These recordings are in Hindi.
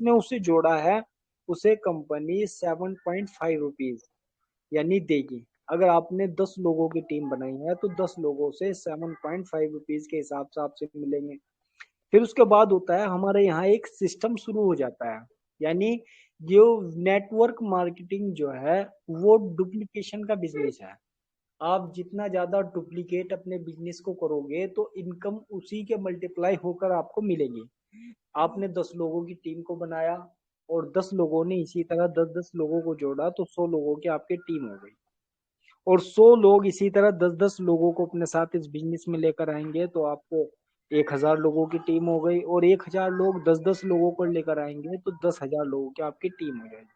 जिसने उसे जोड़ा है उसे कंपनी 7.5 रुपीज यानी देगी। अगर आपने 10 लोगों की टीम बनाई है तो 10 लोगों से 7.5 रुपीज के हिसाब से आपसे मिलेंगे। फिर उसके बाद होता है हमारे यहाँ एक सिस्टम शुरू हो जाता है, यानी जो नेटवर्क मार्केटिंग जो है वो डुप्लीकेशन का बिजनेस है। आप जितना ज्यादा डुप्लीकेट अपने बिजनेस को करोगे तो इनकम उसी के मल्टीप्लाई होकर आपको मिलेगी। आपने 10 लोगों की टीम को बनाया और 10 लोगों ने इसी तरह 10-10 लोगों को जोड़ा तो 100 लोगों की आपकी टीम हो गई। और 100 लोग इसी तरह 10-10 लोगों को अपने साथ इस बिजनेस में लेकर आएंगे तो आपको 1,000 लोगों की टीम हो गई। और 1,000 लोग 10-10 लोगों को लेकर आएंगे तो 10,000 लोगों की आपकी टीम हो जाएगी।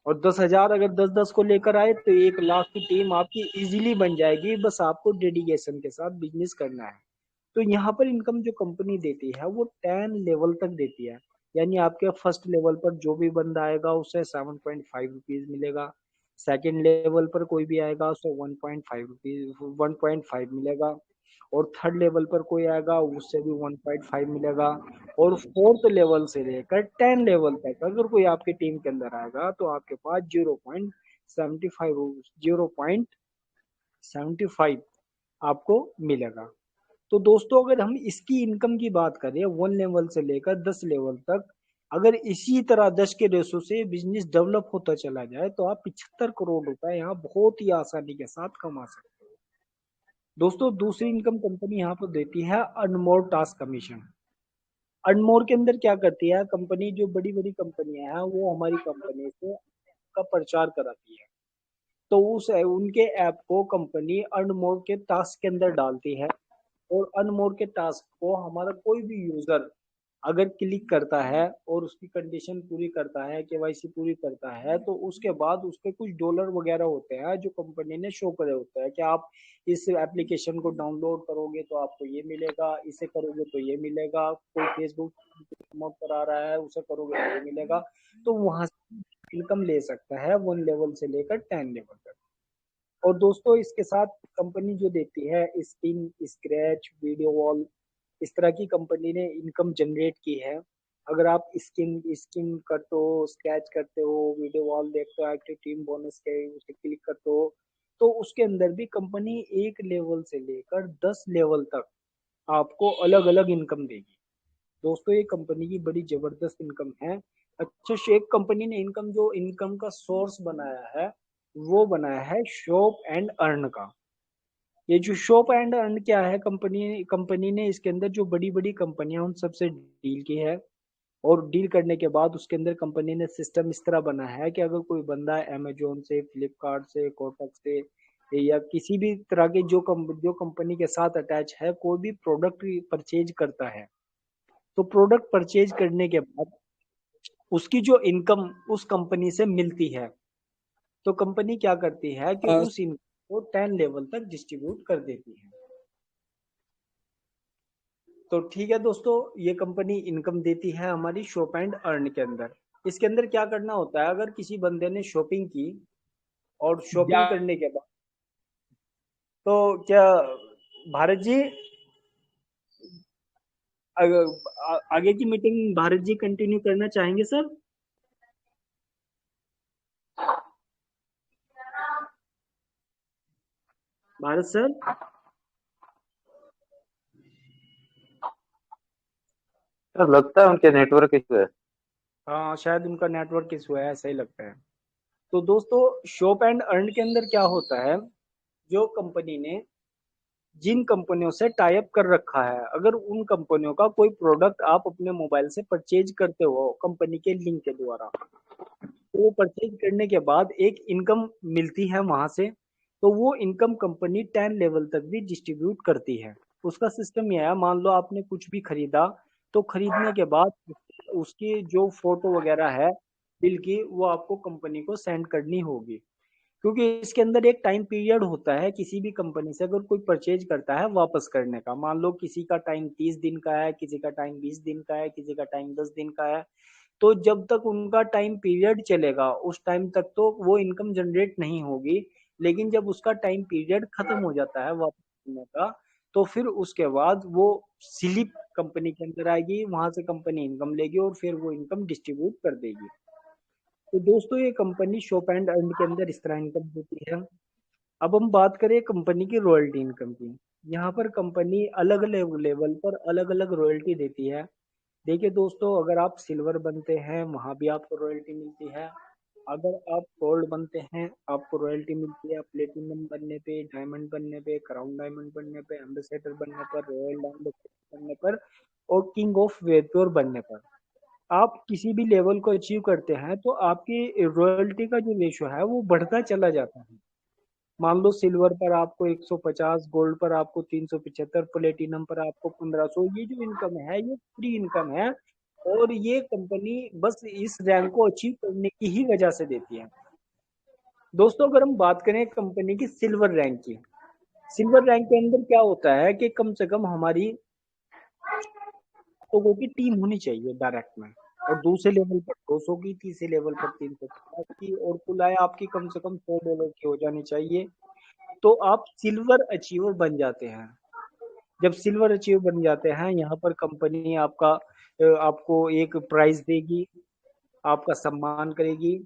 और 10,000 अगर 10-10 को लेकर आए तो 1 लाख की टीम आपकी इजीली बन जाएगी। बस आपको डेडिकेशन के साथ बिजनेस करना है। तो यहाँ पर इनकम जो कंपनी देती है वो 10 लेवल तक देती है। यानी आपके फर्स्ट लेवल पर जो भी बंदा आएगा उसे 7.5 रुपीज मिलेगा। सेकेंड लेवल पर कोई भी आएगा उसे 1.5 मिलेगा। और थर्ड लेवल पर कोई आएगा उससे भी 1.5 मिलेगा। और फोर्थ लेवल से लेकर 10 लेवल तक अगर कोई आपकी टीम के अंदर आएगा तो आपके पास 0.75 आपको मिलेगा। तो दोस्तों अगर हम इसकी इनकम की बात करें 1 लेवल से लेकर 10 लेवल तक, अगर इसी तरह 10 के रेशो से बिजनेस डेवलप होता चला जाए तो आप 75 करोड़ रुपए यहाँ बहुत ही आसानी के साथ कमा सकते हो। दोस्तों दूसरी इनकम कंपनी यहाँ पर देती है अनमोल टास्क कमीशन। अनमोल के अंदर क्या करती है कंपनी, जो बड़ी बड़ी कंपनियां हैं वो हमारी कंपनी से का प्रचार कराती है। तो उस उनके ऐप को कंपनी अनमोल के टास्क के अंदर डालती है। और अनमोल के टास्क को हमारा कोई भी यूजर अगर क्लिक करता है और उसकी कंडीशन पूरी करता है, केवाईसी पूरी करता है, तो उसके बाद उसके कुछ डॉलर वगैरह होते हैं जो कंपनी ने शो करे होते हैं कि आप इस एप्लीकेशन को डाउनलोड करोगे तो आपको ये मिलेगा, इसे करोगे तो ये मिलेगा, कोई फेसबुक प्रमोट करा रहा है उसे करोगे तो ये मिलेगा। तो वहां से इनकम ले सकता है 1 लेवल से लेकर 10 लेवल तक। और दोस्तों इसके साथ कंपनी जो देती है स्पिन, स्क्रैच, वीडियो वॉल, इस तरह की कंपनी ने इनकम जनरेट की है। अगर आप स्किन स्किन करते हो, स्क्रैच करते हो, वीडियो वॉल देखते हो, एक्टिव टीम बोनस के उसे क्लिक करते हो, तो उसके अंदर भी कंपनी 1 लेवल से लेकर 10 लेवल तक आपको अलग अलग इनकम देगी। दोस्तों ये कंपनी की बड़ी जबरदस्त इनकम है। अच्छा शेख कंपनी ने इनकम जो इनकम का सोर्स बनाया है वो बनाया है शॉप एंड अर्न का। ये जो शॉप एंड अर्न क्या है, कंपनी कंपनी ने इसके अंदर जो बड़ी बड़ी कंपनियां उन सबसे डील की है। और डील करने के बाद उसके अंदर कंपनी ने सिस्टम इस तरह बना है कि अगर कोई बंदा अमेजोन से, फ्लिपकार्ट से, कोटक से या किसी भी तरह के जो कंपनी के साथ अटैच है कोई भी प्रोडक्ट परचेज करता है, तो प्रोडक्ट परचेज करने के बाद उसकी जो इनकम उस कंपनी से मिलती है, तो कंपनी क्या करती है कि हाँ। उस इनकम को 10 लेवल तक डिस्ट्रीब्यूट कर देती है। तो ठीक है दोस्तों, ये कंपनी इनकम देती है हमारी शॉप एंड अर्न के अंदर। इसके अंदर क्या करना होता है, अगर किसी बंदे ने शॉपिंग की और शॉपिंग या करने के बाद, तो क्या भारत जी आगे की मीटिंग भारत जी कंटिन्यू करना चाहेंगे सर? भारत सर? सर लगता है उनके नेटवर्क इशू है। हाँ शायद उनका नेटवर्क इशू है, ऐसा ही लगता है। तो दोस्तों शॉप एंड अर्न के अंदर क्या होता है, जो कंपनी ने जिन कंपनियों से टाई अप कर रखा है, अगर उन कंपनियों का कोई प्रोडक्ट आप अपने मोबाइल से परचेज करते हो कंपनी के लिंक के द्वारा, तो वो परचेज करने के बाद एक इनकम मिलती है वहां से। तो वो इनकम कंपनी 10 लेवल तक भी डिस्ट्रीब्यूट करती है। उसका सिस्टम यह है, मान लो आपने कुछ भी खरीदा, तो खरीदने के बाद उसकी जो फोटो वगैरह है बिल की वो आपको कंपनी को सेंड करनी होगी। क्योंकि इसके अंदर एक टाइम पीरियड होता है, किसी भी कंपनी से अगर कोई परचेज करता है वापस करने का, मान लो किसी का टाइम 30 दिन का है, किसी का टाइम 20 दिन का है, किसी का टाइम 10 दिन का है, तो जब तक उनका टाइम पीरियड चलेगा उस टाइम तक तो वो इनकम जनरेट नहीं होगी। लेकिन जब उसका टाइम पीरियड खत्म हो जाता है वापस करने का, तो फिर उसके बाद वो स्लिप कंपनी के अंदर आएगी, वहां से कंपनी इनकम लेगी और फिर वो इनकम डिस्ट्रीब्यूट कर देगी। तो दोस्तों ये कंपनी शॉप एंड अर्न के अंदर इस तरह इनकम देती है। अब हम बात करें कंपनी की रॉयल्टी इनकम की। यहाँ पर कंपनी अलग अलग लेवल पर अलग अलग रॉयल्टी देती है। देखिए दोस्तों, अगर आप सिल्वर बनते हैं वहां भी आपको रॉयल्टी मिलती है। अगर आप गोल्ड बनते हैं आपको रॉयल्टी मिलती है, प्लेटिनम बनने पे, डायमंड बनने पे, क्राउन डायमंड बनने पे, एम्बेसडर बनने पर, रॉयल डायमंड बनने पर और किंग ऑफ वेटोर बनने पर। आप किसी भी लेवल को अचीव करते हैं तो आपकी रॉयल्टी का जो रेशो है वो बढ़ता चला जाता है। मान लो सिल्वर पर आपको 150, गोल्ड पर आपको 375, प्लेटिनम पर आपको 1500। ये जो इनकम है ये फ्री इनकम है और ये कंपनी बस इस रैंक को अचीव करने की ही वजह से देती है। दोस्तों अगर हम बात करें कंपनी की सिल्वर रैंक की, सिल्वर रैंक के अंदर क्या होता है कि कम से कम हमारी लोगों की टीम होनी चाहिए डायरेक्ट में, और दूसरे लेवल पर 200 की, तीसरे लेवल पर 350 की, और कुल आय आपकी कम से कम $100 की हो जानी चाहिए। तो आप सिल्वर अचीवर बन जाते हैं। जब सिल्वर अचीव बन जाते हैं यहाँ पर कंपनी आपको एक प्राइज देगी, आपका सम्मान करेगी।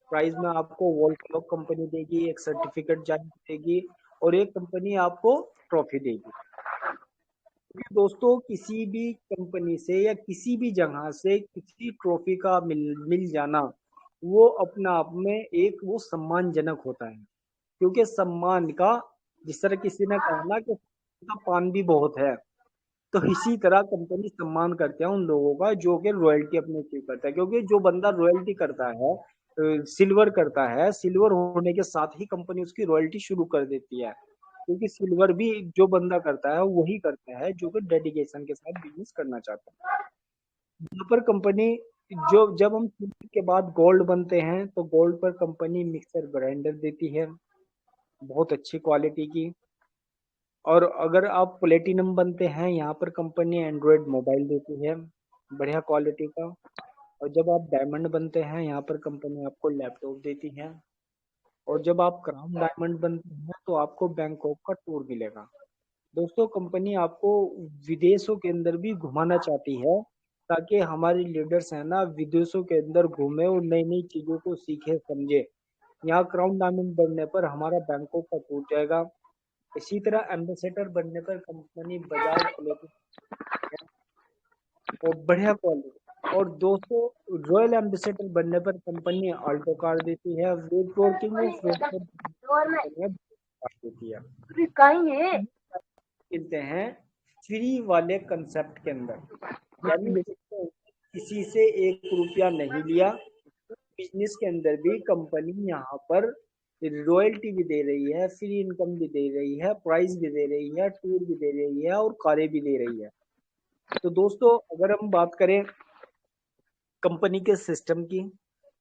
प्राइज में आपको वॉल क्लॉक कंपनी देगी, एक सर्टिफिकेट जारी देगी और एक कंपनी आपको ट्रॉफी देगी। क्योंकि दोस्तों किसी भी कंपनी से या किसी भी जगह से किसी ट्रॉफी का मिल जाना वो अपना आप में एक वो सम्मानजनक होता है। क्योंकि सम्मान का, जिस तरह किसी ने कहा ना कि का पान भी बहुत है, तो इसी तरह कंपनी सम्मान करते हैं उन लोगों का जो कि रॉयल्टी अपने अचीव करता है। क्योंकि जो बंदा रॉयल्टी करता है, सिल्वर करता है, सिल्वर होने के साथ ही कंपनी उसकी रॉयल्टी शुरू कर देती है। क्योंकि सिल्वर भी जो बंदा करता है वही करता है जो कि डेडिकेशन के साथ बिजनेस करना चाहता है। यहाँ पर कंपनी जो जब हम सिल्वर के बाद गोल्ड बनते हैं तो गोल्ड पर कंपनी मिक्सर ग्राइंडर देती है, बहुत अच्छी क्वालिटी की। और अगर आप प्लेटिनम बनते हैं यहाँ पर कंपनी एंड्रॉयड मोबाइल देती है, बढ़िया क्वालिटी का। और जब आप डायमंड बनते हैं यहाँ पर कंपनी आपको लैपटॉप देती है। और जब आप क्राउन डायमंड बनते हैं तो आपको बैंकॉक का टूर मिलेगा। दोस्तों कंपनी आपको विदेशों के अंदर भी घुमाना चाहती है ताकि हमारे लीडर्स हैं ना विदेशों के अंदर घूमे और नई नई चीजों को सीखे समझे। यहाँ क्राउन डायमंड बनने पर हमारा बैंकॉक का टूर जाएगा। इसी तरह एम्बेसडर बनने पर कंपनी बजाज प्लेटिनम और बढ़िया क्वालिटी। और दोस्तों रॉयल एम्बेसडर बनने पर कंपनी अल्टो कार देती है, वेट वर्किंग और कंपनियां देती है। मिलते हैं फ्री वाले कंसेप्ट के अंदर, यानी किसी से 1 रुपया नहीं लिया। बिजनेस के अंदर भी कंपनी यहाँ पर रॉयल्टी भी दे रही है, फ्री इनकम भी दे रही है, प्राइज भी दे रही है, टूर भी दे रही है और कारें भी दे रही है। तो दोस्तों अगर हम बात करें कंपनी के सिस्टम की,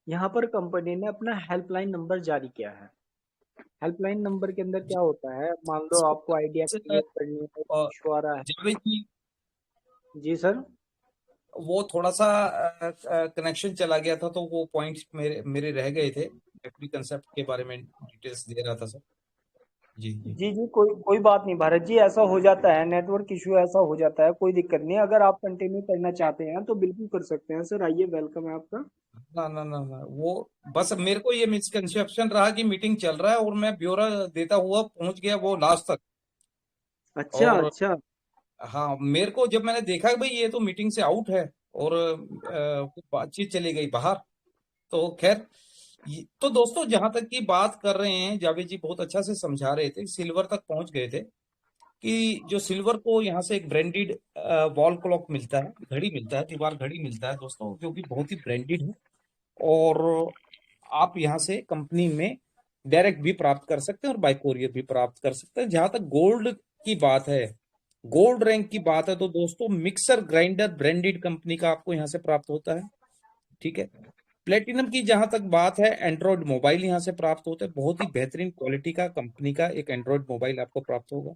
यहाँ पर कंपनी ने अपना हेल्पलाइन नंबर जारी किया है। हेल्पलाइन नंबर के अंदर क्या होता है, मान लो आपको आइडिया क्रिएट करनी है, इशू आ रहा है। जावेद जी, जी सर। वो थोड़ा सा कनेक्शन चला गया था तो वो पॉइंट्स मेरे मेरे रह गए थे। एफडी कंसेप्ट के बारे में डिटेल्स दे रहा था सर। जी जी। जी जी, कोई बात नहीं भारत जी, ऐसा हो जाता है, नेटवर्क इशू ऐसा हो जाता है, कोई दिक्कत नहीं। अगर आप कंटिन्यू करना चाहते हैं तो बिल्कुल कर सकते हैं सर, आइए, वेलकम है आपका। ना ना ना ना, वो बस मेरे को ये मिसकंसेप्शन रहा कि मीटिंग चल रहा है और मैं ब्यौरा देता हुआ पहुंच गया वो लास्ट तक। अच्छा और अच्छा। हाँ, मेरे को जब मैंने देखा कि भाई ये तो मीटिंग से आउट है और बातचीत चली गई बाहर। तो खैर, तो दोस्तों जहां तक की बात कर रहे हैं, जावेद जी बहुत अच्छा से समझा रहे थे, सिल्वर तक पहुंच गए थे कि जो सिल्वर को यहाँ से एक ब्रांडेड वॉल क्लॉक मिलता है, घड़ी मिलता है, दीवार घड़ी मिलता है दोस्तों, जो कि बहुत ही ब्रांडेड है। और आप यहाँ से कंपनी में डायरेक्ट भी प्राप्त कर सकते हैं और बाय कोरियर भी प्राप्त कर सकते हैं। जहां तक गोल्ड की बात है, गोल्ड रैंक की बात है, तो दोस्तों मिक्सर ग्राइंडर ब्रांडेड कंपनी का आपको यहाँ से प्राप्त होता है। ठीक है। प्लेटिनम की जहां तक बात है, एंड्रॉयड मोबाइल यहाँ से प्राप्त होता है, बहुत ही बेहतरीन क्वालिटी का कंपनी का एक एंड्रॉयड मोबाइल आपको प्राप्त होगा।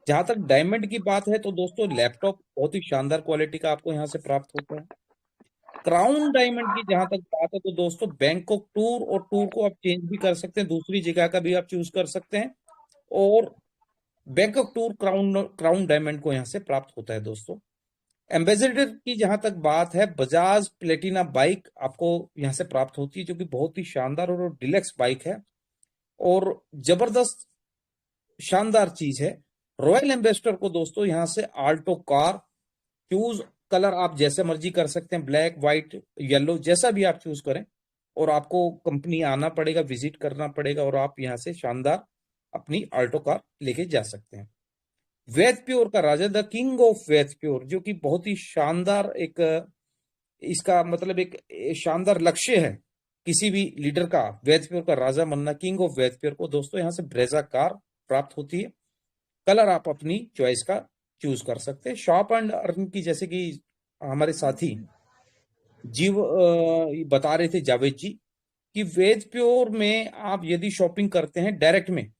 जहां तक डायमंड की बात है तो दोस्तों लैपटॉप बहुत ही शानदार क्वालिटी का आपको यहाँ से प्राप्त होता है। क्राउन डायमंड की जहां तक बात है तो दोस्तों बैंकॉक टूर, और टूर को आप चेंज भी कर सकते हैं, दूसरी जगह का भी आप चूज कर सकते हैं। और बैंकॉक टूर क्राउन डायमंड को यहाँ से प्राप्त होता है दोस्तों। एम्बेसडर की जहां तक बात है, बजाज प्लेटिना बाइक आपको यहाँ से प्राप्त होती है, जो कि बहुत ही शानदार और डिलक्स बाइक है और जबरदस्त शानदार चीज है। रॉयल एम्बेसडर को दोस्तों यहाँ से आल्टो कार चूज, कलर आप जैसे मर्जी कर सकते हैं, ब्लैक, व्हाइट, येलो, जैसा भी आप चूज करें, और आपको कंपनी आना पड़ेगा, विजिट करना पड़ेगा और आप यहाँ से शानदार अपनी आल्टो कार लेके जा सकते हैं। वेद प्योर का राजा, the king of Ved pure, जो कि बहुत ही शानदार एक इसका मतलब एक शानदार लक्ष्य है किसी भी लीडर का, वेद प्योर का राजा बनना, किंग ऑफ वेद प्योर को दोस्तों यहाँ से ब्रेजा कार प्राप्त होती है। कलर आप अपनी चॉइस का चूज कर सकते हैं। शॉप एंड अर्न की, जैसे कि हमारे साथी जीव बता रहे थे, जावेद जी, कि वेद प्योर में आप यदि शॉपिंग करते हैं डायरेक्ट में,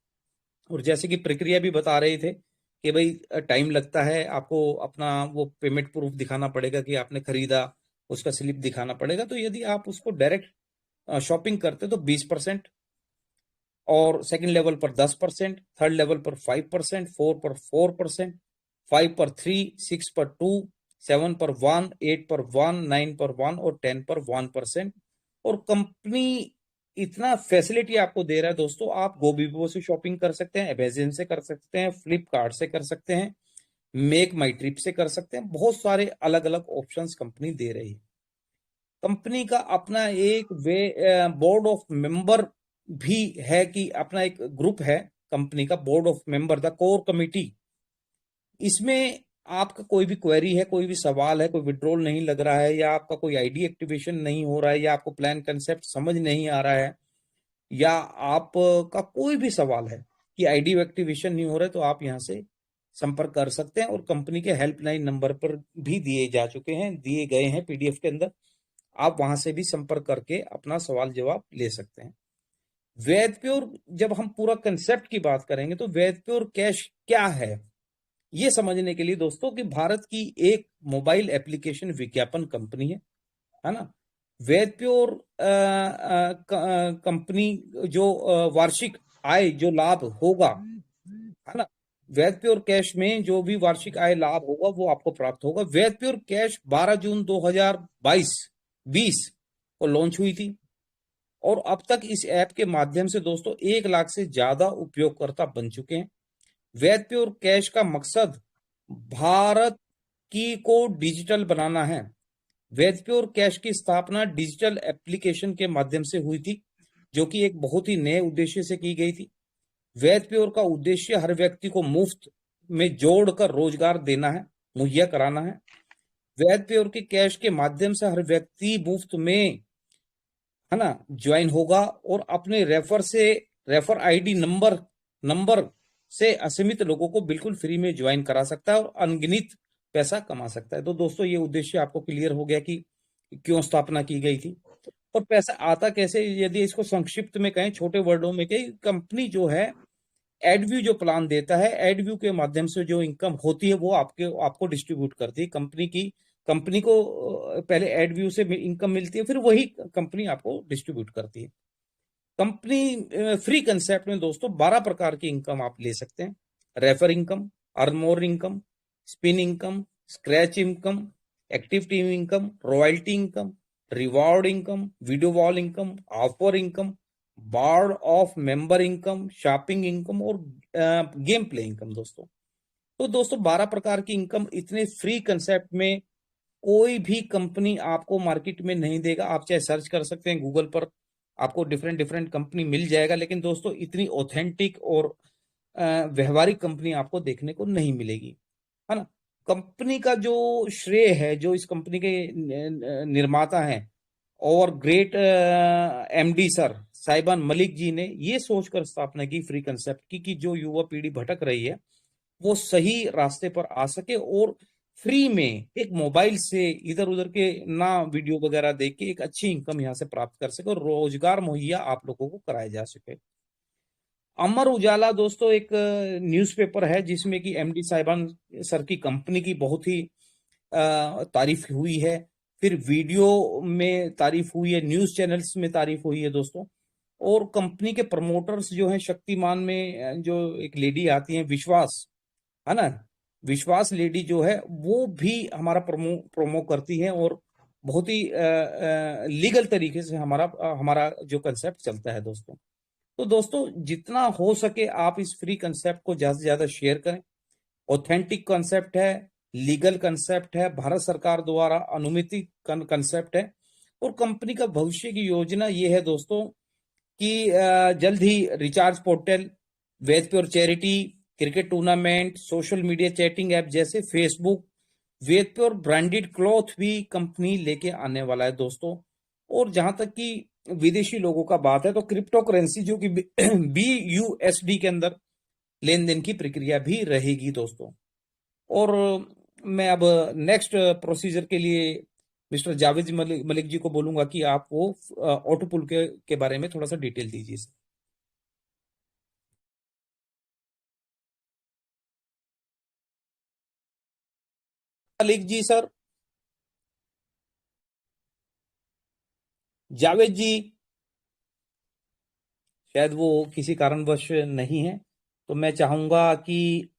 और जैसे कि प्रक्रिया भी बता रहे थे कि भाई टाइम लगता है, आपको अपना वो पेमेंट प्रूफ दिखाना पड़ेगा कि आपने खरीदा, उसका स्लिप दिखाना पड़ेगा। तो यदि आप उसको डायरेक्ट शॉपिंग करते तो 20%, और सेकंड लेवल पर 10%, थर्ड लेवल पर 5%, 4 पर 4%, 5 पर 3, 6 पर 2, 7 पर 1, 8 पर 1, 9 पर 1 और 10 पर 1%। और कंपनी इतना फैसिलिटी आपको दे रहा है दोस्तों, आप गोबीबो से शॉपिंग कर सकते हैं, अमेज़न से कर सकते हैं, फ्लिपकार्ट से कर सकते हैं, मेक माई ट्रिप से कर सकते हैं, बहुत सारे अलग अलग ऑप्शंस कंपनी दे रही है। कंपनी का अपना एक बोर्ड ऑफ मेंबर भी है, कि अपना एक ग्रुप है कंपनी का, board of member, the core committee. इसमें आपका कोई भी क्वेरी है, कोई भी सवाल है, कोई विड्रॉल नहीं लग रहा है, या आपका कोई आईडी एक्टिवेशन नहीं हो रहा है, या आपको प्लान कंसेप्ट समझ नहीं आ रहा है, या आपका कोई भी सवाल है कि आईडी एक्टिवेशन नहीं हो रहा है, तो आप यहाँ से संपर्क कर सकते हैं। और कंपनी के हेल्पलाइन नंबर पर भी दिए जा चुके हैं, दिए गए हैं पीडीएफ के अंदर, आप वहां से भी संपर्क करके अपना सवाल जवाब ले सकते हैं। वेद प्योर, जब हम पूरा कंसेप्ट की बात करेंगे तो वेद प्योर कैश क्या है, ये समझने के लिए दोस्तों, कि भारत की एक मोबाइल एप्लीकेशन विज्ञापन कंपनी है ना। वेद प्योर कंपनी जो वार्षिक आय जो लाभ होगा, है ना, वेद प्योर कैश में जो भी वार्षिक आय लाभ होगा वो आपको प्राप्त होगा। वेद प्योर कैश 12 जून 2020 को लॉन्च हुई थी, और अब तक इस ऐप के माध्यम से दोस्तों 1 लाख से ज्यादा उपयोगकर्ता बन चुके हैं। वेद प्योर कैश का मकसद भारत की को डिजिटल बनाना है। वेद प्योर कैश की स्थापना डिजिटल एप्लीकेशन के माध्यम से हुई थी, जो कि एक बहुत ही नए उद्देश्य से की गई थी। वेद प्योर का उद्देश्य हर व्यक्ति को मुफ्त में जोड़कर रोजगार देना है, मुहैया कराना है। वेद प्योर के कैश के माध्यम से हर व्यक्ति मुफ्त में, है ना, ज्वाइन होगा और अपने रेफर आईडी नंबर से असीमित लोगों को बिल्कुल फ्री में ज्वाइन करा सकता है और अनगिनत पैसा कमा सकता है। तो दोस्तों ये उद्देश्य आपको क्लियर हो गया कि क्यों स्थापना की गई थी और पैसा आता कैसे। यदि इसको संक्षिप्त में कहें, छोटे वर्डों में कहें, कंपनी जो है एडव्यू जो प्लान देता है, एडव्यू के माध्यम से जो इनकम होती है वो आपको डिस्ट्रीब्यूट करती है। कंपनी को पहले एडव्यू से इनकम मिलती है, फिर वही कंपनी आपको डिस्ट्रीब्यूट करती है। कंपनी फ्री कंसेप्ट में दोस्तों 12 प्रकार की इनकम आप ले सकते हैं। Refer income, earn more income, spin income, scratch income, active team income, royalty income, reward income, video wall income, offer income, board of member income, shopping income और गेम प्ले इनकम। तो दोस्तों 12 प्रकार की इनकम इतने फ्री कंसेप्ट में कोई भी कंपनी आपको मार्केट में नहीं देगा। आप चाहे सर्च कर सकते हैं गूगल पर, आपको डिफरेंट डिफरेंट कंपनी मिल जाएगा, लेकिन दोस्तों इतनी ऑथेंटिक और व्यवहारिक कंपनी आपको देखने को नहीं मिलेगी, है ना। कंपनी का जो श्रेय है, जो इस कंपनी के निर्माता हैं और ग्रेट एमडी सर साहिबान मलिक जी ने ये सोचकर स्थापना की फ्री कंसेप्ट की कि जो युवा पीढ़ी भटक रही है वो सही रास्ते पर आ सके और फ्री में एक मोबाइल से इधर उधर के ना वीडियो वगैरह देख के एक अच्छी इनकम यहाँ से प्राप्त कर सके और रोजगार मुहैया आप लोगों को कराया जा सके। अमर उजाला दोस्तों एक न्यूज़पेपर है जिसमें कि एमडी साहिबान सर की कंपनी की बहुत ही तारीफ हुई है, फिर वीडियो में तारीफ हुई है, न्यूज चैनल्स में तारीफ हुई है दोस्तों। और कंपनी के प्रमोटर्स जो हैं, शक्तिमान में जो एक लेडी आती है विश्वास, है ना, विश्वास लेडी जो है वो भी हमारा प्रोमो प्रोमो करती है, और बहुत ही लीगल तरीके से हमारा हमारा जो कंसेप्ट चलता है दोस्तों। तो दोस्तों जितना हो सके आप इस फ्री कंसेप्ट को ज्यादा से ज्यादा शेयर करें। ऑथेंटिक कंसेप्ट है, लीगल कंसेप्ट है, भारत सरकार द्वारा अनुमति कंसेप्ट है, और कंपनी का भविष्य की योजना ये है दोस्तों कि जल्द ही recharge portal, veg pure charity, cricket tournament, social media chatting app जैसे Facebook, Ved pure branded cloth भी कंपनी लेके आने वाला है दोस्तों। और जहां तक कि विदेशी लोगों का बात है तो क्रिप्टो करेंसी जो कि BUSD के अंदर लेन देन की प्रक्रिया भी रहेगी दोस्तों। और मैं अब नेक्स्ट प्रोसीजर के लिए मिस्टर जावेद मलिक जी को बोलूंगा कि आप वो ऑटो पुल के बारे में थोड़ा सा डिटेल दीजिए सर। मलिक जी सर, जावेद जी, शायद वो किसी कारणवश नहीं है, तो मैं चाहूंगा कि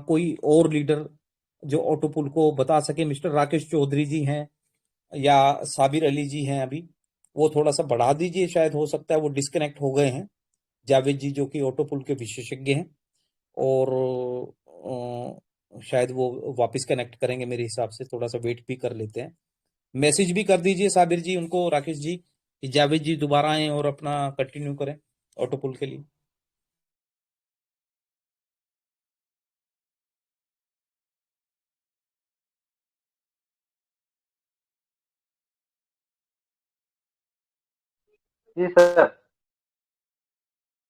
कोई और लीडर जो ऑटो पुल को बता सके, मिस्टर राकेश चौधरी जी हैं या साबिर अली जी हैं, अभी वो थोड़ा सा बढ़ा दीजिए, शायद हो सकता है वो डिस्कनेक्ट हो गए हैं। जावेद जी जो कि ऑटो पुल के विशेषज्ञ हैं, और शायद वो वापस कनेक्ट करेंगे मेरे हिसाब से, थोड़ा सा वेट भी कर लेते हैं। मैसेज भी कर दीजिए साबिर जी उनको, राकेश जी, कि जावेद जी दोबारा आए और अपना कंटिन्यू करें ऑटो पुल के लिए। जी सर।